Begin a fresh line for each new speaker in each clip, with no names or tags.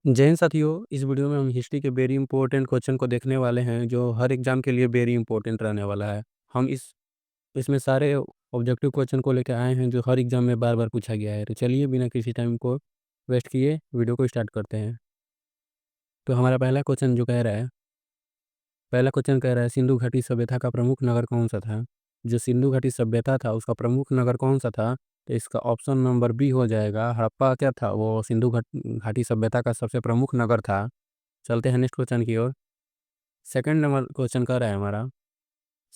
जय हिंद साथियों, इस वीडियो में हम हिस्ट्री के वेरी इंपॉर्टेंट क्वेश्चन को देखने वाले हैं जो हर एग्जाम के लिए वेरी इंपॉर्टेंट रहने वाला है। हम इसमें सारे ऑब्जेक्टिव क्वेश्चन को लेकर आए हैं जो हर एग्जाम में बार बार पूछा गया है। तो चलिए बिना किसी टाइम को वेस्ट किए वीडियो को स्टार्ट करते हैं। तो हमारा पहला क्वेश्चन कह रहा है सिंधु घाटी सभ्यता का प्रमुख नगर कौन सा था। जो सिंधु घाटी सभ्यता था उसका प्रमुख नगर कौन सा था। तो इसका ऑप्शन नंबर बी हो जाएगा हड़प्पा। क्या था वो सिंधु घाटी सभ्यता का सबसे प्रमुख नगर था। चलते हैं नेक्स्ट क्वेश्चन की ओर। सेकंड नंबर क्वेश्चन कर रहा है हमारा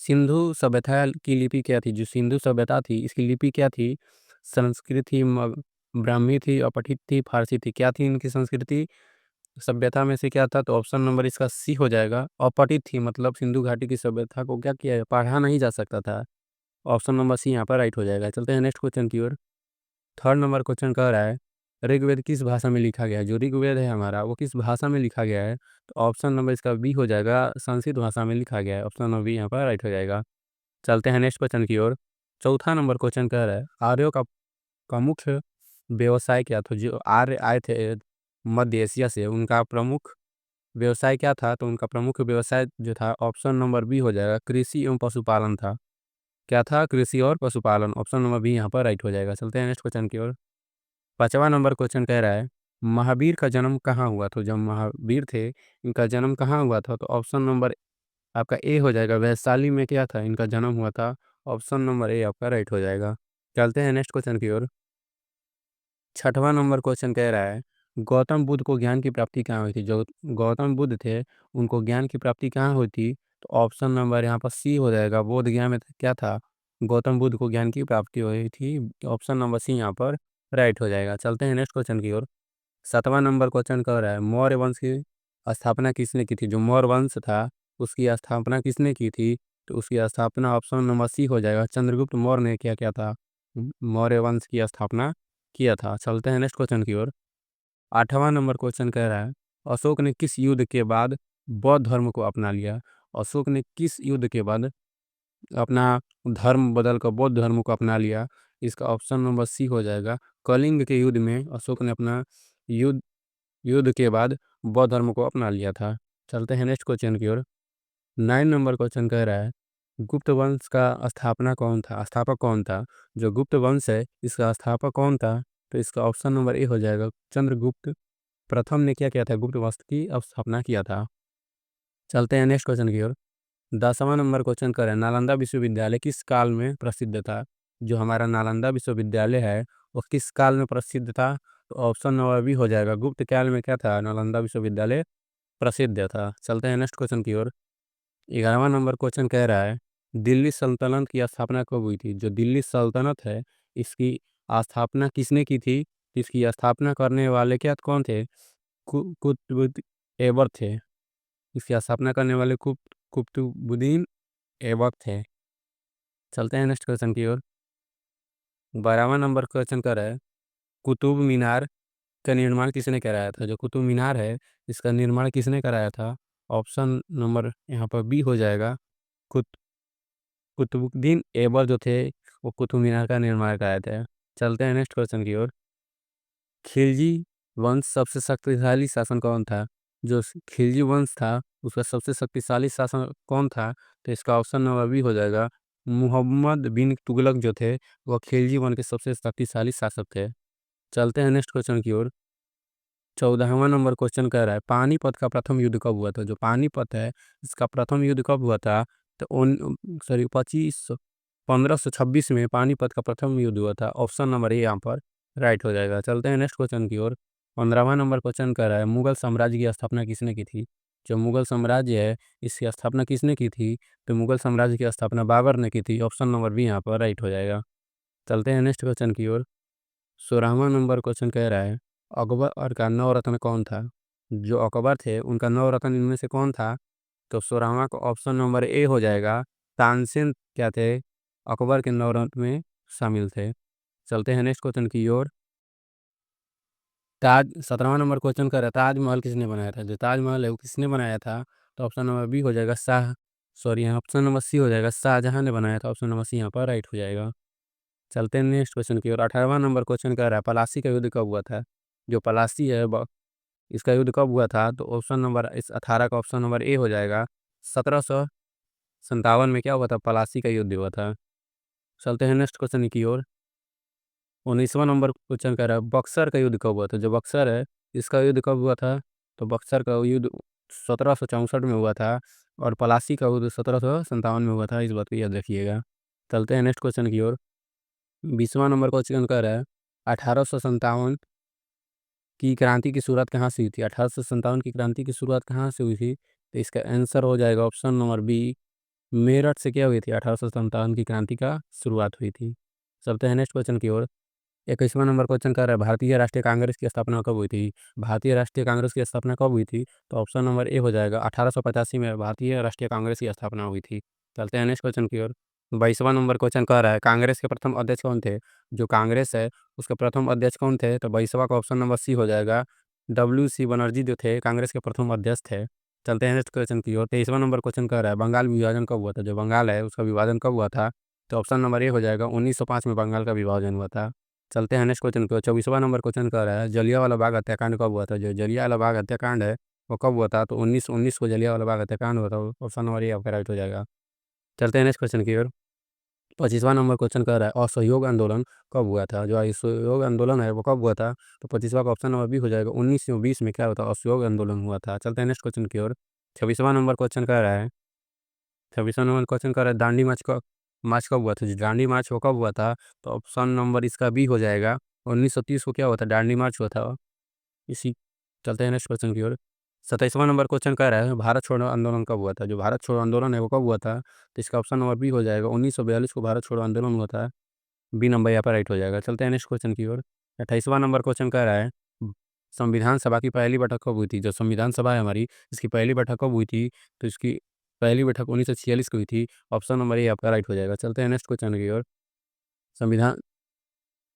सिंधु सभ्यता की लिपि क्या थी। जो सिंधु सभ्यता थी इसकी लिपि क्या थी। संस्कृत थी, ब्राह्मी थी, अपठित थी, फारसी थी। क्या थी इनकी संस्कृति सभ्यता में से क्या था। तो ऑप्शन नंबर इसका सी हो जाएगा अपठित थी। मतलब सिंधु घाटी की सभ्यता को क्या किया पढ़ा नहीं जा सकता था। ऑप्शन नंबर सी यहाँ पर राइट हो जाएगा। चलते हैं नेक्स्ट क्वेश्चन की ओर। थर्ड नंबर क्वेश्चन कह रहा है ऋग्वेद किस भाषा में लिखा गया है। जो ऋग्वेद है हमारा वो किस भाषा में लिखा गया है। तो ऑप्शन नंबर इसका बी हो जाएगा संस्कृत भाषा में लिखा गया है। ऑप्शन नंबर बी यहाँ पर राइट हो जाएगा। चलते हैं नेक्स्ट क्वेश्चन की ओर। चौथा नंबर क्वेश्चन कह रहा है आर्यों का मुख्य व्यवसाय क्या था। जो आर्य आए थे मध्य एशिया से उनका प्रमुख व्यवसाय क्या था। तो उनका प्रमुख व्यवसाय जो था ऑप्शन नंबर बी हो जाएगा कृषि एवं पशुपालन था। क्या था कृषि और पशुपालन। ऑप्शन नंबर बी यहाँ पर राइट हो जाएगा। चलते हैं नेक्स्ट क्वेश्चन की ओर। पांचवा नंबर क्वेश्चन कह रहा है महावीर का जन्म कहाँ हुआ था। जब महावीर थे इनका जन्म कहाँ हुआ था। तो ऑप्शन नंबर आपका ए हो जाएगा वैशाली में क्या था इनका जन्म हुआ था। ऑप्शन नंबर ए आपका राइट हो जाएगा। चलते हैं नेक्स्ट क्वेश्चन की ओर। छठवां नंबर क्वेश्चन कह रहा है गौतम बुद्ध को ज्ञान की प्राप्ति कहाँ हुई थी। जो गौतम बुद्ध थे उनको ज्ञान की प्राप्ति कहाँ हुई थी। तो ऑप्शन नंबर यहाँ पर सी हो जाएगा बोध गया में क्या था गौतम बुद्ध को ज्ञान की प्राप्ति हुई थी। ऑप्शन नंबर सी यहाँ पर राइट हो जाएगा। चलते हैं नेक्स्ट क्वेश्चन की ओर। सातवां नंबर क्वेश्चन कह रहा है मौर्य वंश की स्थापना किसने की थी। जो मौर्य वंश था उसकी स्थापना किसने की थी। तो उसकी स्थापना ऑप्शन नंबर सी हो जाएगा चंद्रगुप्त मौर्य ने क्या क्या था मौर्य वंश की स्थापना किया था। चलते हैं नेक्स्ट क्वेश्चन की ओर। आठवां नंबर क्वेश्चन कह रहा है अशोक ने किस युद्ध के बाद बौद्ध धर्म को अपना लिया। अशोक ने किस युद्ध के बाद अपना धर्म बदल कर बौद्ध धर्म को अपना लिया। इसका ऑप्शन नंबर सी हो जाएगा कलिंग के युद्ध में अशोक ने अपना युद्ध युद्ध के बाद बौद्ध धर्म को अपना लिया था। चलते हैं नेक्स्ट क्वेश्चन की ओर। 9 नंबर क्वेश्चन कह रहा है गुप्त वंश का स्थापक कौन था। जो गुप्त वंश है इसका स्थापक कौन था। तो इसका ऑप्शन नंबर ए हो जाएगा चंद्रगुप्त प्रथम ने क्या किया था गुप्त वंश की स्थापना किया था। चलते हैं नेक्स्ट क्वेश्चन की ओर। 10वां नंबर क्वेश्चन कर रहे हैं नालंदा विश्वविद्यालय किस काल में प्रसिद्ध था। जो हमारा नालंदा विश्वविद्यालय है वो किस काल में प्रसिद्ध था। तो ऑप्शन नंबर बी हो जाएगा गुप्त काल में क्या था नालंदा विश्वविद्यालय प्रसिद्ध था। चलते हैं नेक्स्ट क्वेश्चन की ओर। 11वां नंबर क्वेश्चन कह रहा है दिल्ली सल्तनत की स्थापना कब हुई थी। जो दिल्ली सल्तनत है इसकी स्थापना किसने की थी। इसकी स्थापना करने वाले क्या कौन थे कुतुबुद्दीन ऐबक थे। इसकी स्थापना करने वाले कुतुबुद्दीन ऐबक थे। चलते हैं नेक्स्ट क्वेश्चन की ओर। 12वां नंबर क्वेश्चन कर रहा है कुतुब मीनार का निर्माण किसने कराया था। जो कुतुब मीनार है इसका निर्माण किसने कराया था। ऑप्शन नंबर यहाँ पर बी हो जाएगा कुत कुतुबुद्दीन ऐबक जो थे वो कुतुब मीनार का निर्माण कराए थे। चलते हैं नेक्स्ट क्वेश्चन की ओर। खिलजी वंश सबसे शक्तिशाली शासन कौन था। जो खिलजी वंश था उसका सबसे शक्तिशाली शासन कौन था। तो इसका ऑप्शन नंबर बी हो जाएगा मुहम्मद बिन तुगलक जो थे वह खिलजी वंश के सबसे शक्तिशाली शासक थे। चलते हैं नेक्स्ट क्वेश्चन की ओर। 14वां नंबर क्वेश्चन कह रहा है पानीपत का प्रथम युद्ध कब हुआ था। जो पानीपत है इसका प्रथम युद्ध कब हुआ था। तो 1526 में पानीपत का प्रथम युद्ध हुआ था। ऑप्शन नंबर ए यहाँ पर राइट हो जाएगा। चलते हैं नेक्स्ट क्वेश्चन की ओर। 15वां नंबर क्वेश्चन कह रहा है मुगल साम्राज्य की स्थापना किसने की थी। जो मुगल साम्राज्य है इसकी स्थापना किसने की थी। तो मुगल साम्राज्य की स्थापना बाबर ने की थी। ऑप्शन नंबर बी यहाँ पर राइट हो जाएगा। चलते हैं नेक्स्ट क्वेश्चन की ओर। 16वां नंबर क्वेश्चन कह रहा है अकबर का नवरत्न कौन था। जो अकबर थे उनका नवरत्न इनमें से कौन था। तो 16वां का ऑप्शन नंबर ए हो जाएगा तानसेन क्या थे अकबर के नवरत्न में शामिल थे। चलते हैं नेक्स्ट क्वेश्चन की ओर। 17वां नंबर क्वेश्चन कर रहा है ताजमहल किसने बनाया था। जो ताजमहल है वो किसने बनाया था। तो ऑप्शन नंबर बी हो जाएगा यहाँ ऑप्शन नंबर सी हो जाएगा शाहजहां ने बनाया था। ऑप्शन नंबर सी यहाँ पर राइट हो जाएगा। चलते हैं नेक्स्ट क्वेश्चन की ओर। 18वां नंबर क्वेश्चन कर रहा है पलासी का युद्ध कब हुआ था। जो पलासी है इसका युद्ध कब हुआ था? तो ऑप्शन नंबर इस 18 का ऑप्शन नंबर ए हो जाएगा। 1757 में क्या हुआ था? पलासी का युद्ध हुआ था। चलते हैं नेक्स्ट क्वेश्चन की ओर। 19वां नंबर क्वेश्चन कह रहा है बक्सर का युद्ध कब हुआ था? जो बक्सर है इसका युद्ध कब हुआ था? तो बक्सर का युद्ध 1764 में हुआ था और पलासी का युद्ध 1757 में हुआ था। इस बात को याद रखिएगा। चलते हैं नेक्स्ट क्वेश्चन की ओर। 20वां नंबर क्वेश्चन कह रहा है 1857 की क्रांति की शुरुआत कहाँ से हुई थी? 1857 की क्रांति की शुरुआत कहाँ से हुई थी? तो इसका आंसर हो जाएगा ऑप्शन नंबर बी, मेरठ से क्या हुई थी? 1857 की क्रांति का शुरुआत हुई थी। चलते हैं नेक्स्ट क्वेश्चन की ओर। 21वां नंबर क्वेश्चन कर रहा है भारतीय राष्ट्रीय कांग्रेस की स्थापना कब हुई थी? भारतीय राष्ट्रीय कांग्रेस की स्थापना कब हुई थी? तो ऑप्शन नंबर ए हो जाएगा। 1885 में भारतीय राष्ट्रीय कांग्रेस की स्थापना हुई थी। चलते हैं नेक्स्ट क्वेश्चन की ओर। 22वां नंबर क्वेश्चन कर रहा है कांग्रेस के प्रथम अध्यक्ष कौन थे? जो कांग्रेस है उसके प्रथम अध्यक्ष कौन थे? तो 22वां का ऑप्शन नंबर सी हो जाएगा। WC बनर्जी जो थे कांग्रेस के प्रथम अध्यक्ष थे। चलते हैं नेक्स्ट क्वेश्चन की ओर। 23वां नंबर क्वेश्चन कर रहा है बंगाल विभाजन कब हुआ था? जो बंगाल है उसका विभाजन कब हुआ था? तो ऑप्शन नंबर ए हो जाएगा। 1905 में बंगाल का विभाजन हुआ था। चलते हैं नेक्स्ट क्वेश्चन को। 24वां नंबर क्वेश्चन कर रहा है जलियांवाला बाग हत्याकांड कब हुआ था? जो जलियांवाला बाग हत्याकांड है वो कब हुआ था? तो 1919 को जलियांवाला बाग हत्याकांड हुआ था। ऑप्शन नंबर ए आपका राइट हो जाएगा। चलते हैं नेक्स्ट क्वेश्चन की ओर। 25वां नंबर क्वेश्चन कर रहा है असहयोग आंदोलन कब हुआ था? जो असहयोग आंदोलन है वो कब हुआ था? तो 25वां का ऑप्शन नंबर बी हो जाएगा। 1920 में क्या होता है? असहयोग आंदोलन हुआ था। चलते हैं नेक्स्ट क्वेश्चन की ओर। 26वां नंबर क्वेश्चन कर रहा है 26वां नंबर क्वेश्चन कर रहा है दांडी मार्च कब हुआ था? जो दांडी मार्च वो कब हुआ था? तो ऑप्शन नंबर इसका बी हो जाएगा। 1930 को क्या हुआ था? दांडी मार्च हुआ था। इसी चलते हैं नेक्स्ट क्वेश्चन की ओर। 27वां नंबर क्वेश्चन कह रहा है भारत छोड़ो आंदोलन कब हुआ था? जो भारत छोड़ो आंदोलन है वो कब हुआ था? तो इसका ऑप्शन नंबर बी हो जाएगा। 1942 को भारत छोड़ो आंदोलन हुआ था। बी नंबर यहाँ पर राइट हो जाएगा। चलते हैं नेक्स्ट क्वेश्चन की ओर। 28वां नंबर क्वेश्चन कह रहा है संविधान सभा की पहली बैठक कब हुई थी? जो संविधान सभा है हमारी इसकी पहली बैठक कब हुई थी? तो इसकी पहली बैठक 1946 को हुई थी। ऑप्शन नंबर ए आपका राइट हो जाएगा। चलते हैं नेक्स्ट क्वेश्चन की ओर। संविधान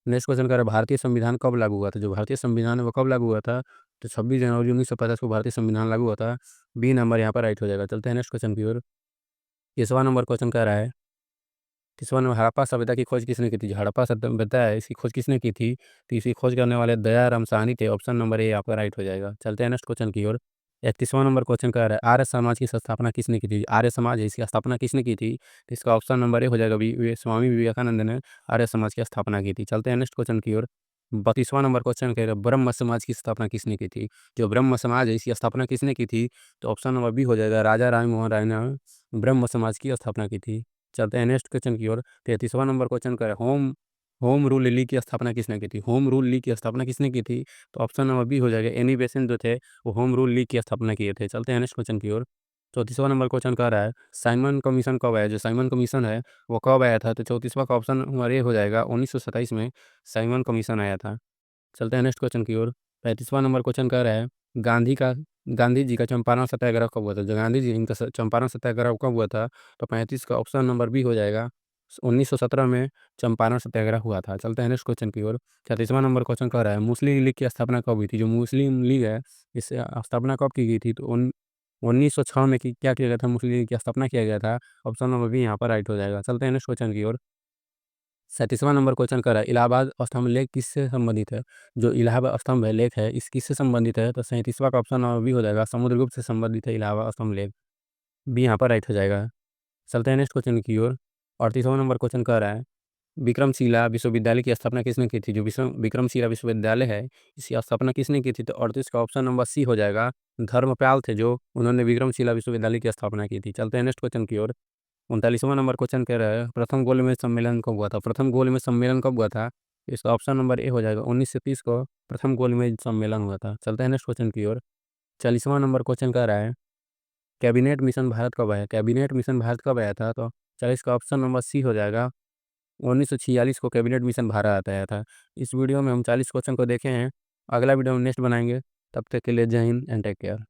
नेक्स्ट क्वेश्चन कर रहा है भारतीय संविधान कब लागू हुआ था? जो भारतीय संविधान है वो कब लागू हुआ था? तो 26 जनवरी 1950 को भारतीय संविधान लागू हुआ था। बी नंबर यहाँ पर राइट हो जाएगा। चलते हैं नेक्स्ट क्वेश्चन की ओर। 30वां नंबर क्वेश्चन कह रहा है 30वां नंबर हड़प्पा सभ्यता की खोज किसने की थी? जो हड़प्पा सभ्यता है इसकी खोज किसने की थी? तो इसी खोज करने वाले दयाराम साहनी थे। ऑप्शन नंबर ए आपका राइट हो जाएगा। चलते हैं नेक्स्ट क्वेश्चन की ओर। 31वां नंबर क्वेश्चन कह रहा है आर्य समाज की स्थापना किसने की थी? आर्य समाज है इसकी स्थापना किसने की थी? तो इसका ऑप्शन नंबर ए हो जाएगा। स्वामी विवेकानंद ने आर्य समाज की स्थापना की थी। चलते हैं नेक्स्ट क्वेश्चन की ओर। 32वां नंबर क्वेश्चन कह रहा है ब्रह्म समाज की स्थापना किसने की थी? जो ब्रह्म समाज है इसकी स्थापना किसने की थी? तो ऑप्शन नंबर बी हो जाएगा। राजा राम मोहन राय ने ब्रह्म समाज की स्थापना की थी। चलते हैं नेक्स्ट क्वेश्चन की ओर। 33वां नंबर क्वेश्चन करें होम होम रूल लीग की स्थापना किसने की थी? होम रूल लीग की स्थापना किसने की थी? तो ऑप्शन नंबर बी हो जाएगा। एनी बेसेंट जो थे वो होम रूल लीग की स्थापना किए थे। चलते हैं नेक्स्ट क्वेश्चन की ओर। 34वां नंबर क्वेश्चन कह रहा है साइमन कमीशन कब आया? जो साइमन कमीशन है वो कब आया था? तो 34वां का ऑप्शन नंबर ए हो जाएगा। 1927 में साइमन कमीशन आया था। चलते हैं नेक्स्ट क्वेश्चन की ओर। 35वां नंबर क्वेश्चन कह रहा है गांधी का गांधी जी का चंपारण सत्याग्रह कब हुआ था? जो गांधी जी इनका चंपारण सत्याग्रह कब हुआ था? तो 35 का ऑप्शन नंबर बी हो जाएगा। 1917 में चंपारण सत्याग्रह हुआ था। चलते हैं नेक्स्ट क्वेश्चन की ओर। 36वां नंबर क्वेश्चन कह रहा है मुस्लिम लीग की स्थापना कब हुई थी? जो मुस्लिम लीग है इससे स्थापना कब की गई थी? तो 1906 में क्या किया गया था? मुस्लिम लीग की स्थापना किया गया था। ऑप्शन नंबर बी यहाँ पर राइट हो जाएगा। चलते हैं नेक्स्ट क्वेश्चन की ओर। 37वां नंबर क्वेश्चन कर रहा है इलाहाबाद स्तंभ लेख किससे संबंधित है? जो इलाहाबाद स्तंभ है लेख है इस किससे संबंधित है? तो 37वां का ऑप्शन नंबर बी हो जाएगा। समुद्रगुप्त से संबंधित है इलाहाबाद स्तंभ लेख। बी यहाँ पर राइट हो जाएगा। चलते हैं नेक्स्ट क्वेश्चन की ओर। 38वां नंबर क्वेश्चन कर रहा है विक्रमशिला विश्वविद्यालय की स्थापना किसने की थी? जो विक्रमशिला विश्वविद्यालय है इसकी स्थापना किसने की थी? तो 38 का ऑप्शन नंबर सी हो जाएगा। धर्मपाल थे जो उन्होंने विक्रमशिला विश्वविद्यालय की स्थापना की थी। चलते हैं नेक्स्ट क्वेश्चन की ओर। 39वां नंबर क्वेश्चन कह रहा है प्रथम गोलमेज सम्मेलन कब हुआ था? प्रथम गोलमेज सम्मेलन कब हुआ था? इसका ऑप्शन नंबर ए हो जाएगा। 1930 को प्रथम गोलमेज सम्मेलन हुआ था। चलते हैं नेक्स्ट क्वेश्चन की ओर। 40वां नंबर क्वेश्चन कह रहा है कैबिनेट मिशन भारत कब आया? कैबिनेट मिशन भारत कब आया था? तो 40 का ऑप्शन नंबर सी हो जाएगा। 1946 को कैबिनेट मिशन भारत आया था। इस वीडियो में हम 40 क्वेश्चन को देखे हैं। अगला वीडियो हम नेक्स्ट बनाएंगे। तब तक के लिए जय हिंद एंड टेक केयर।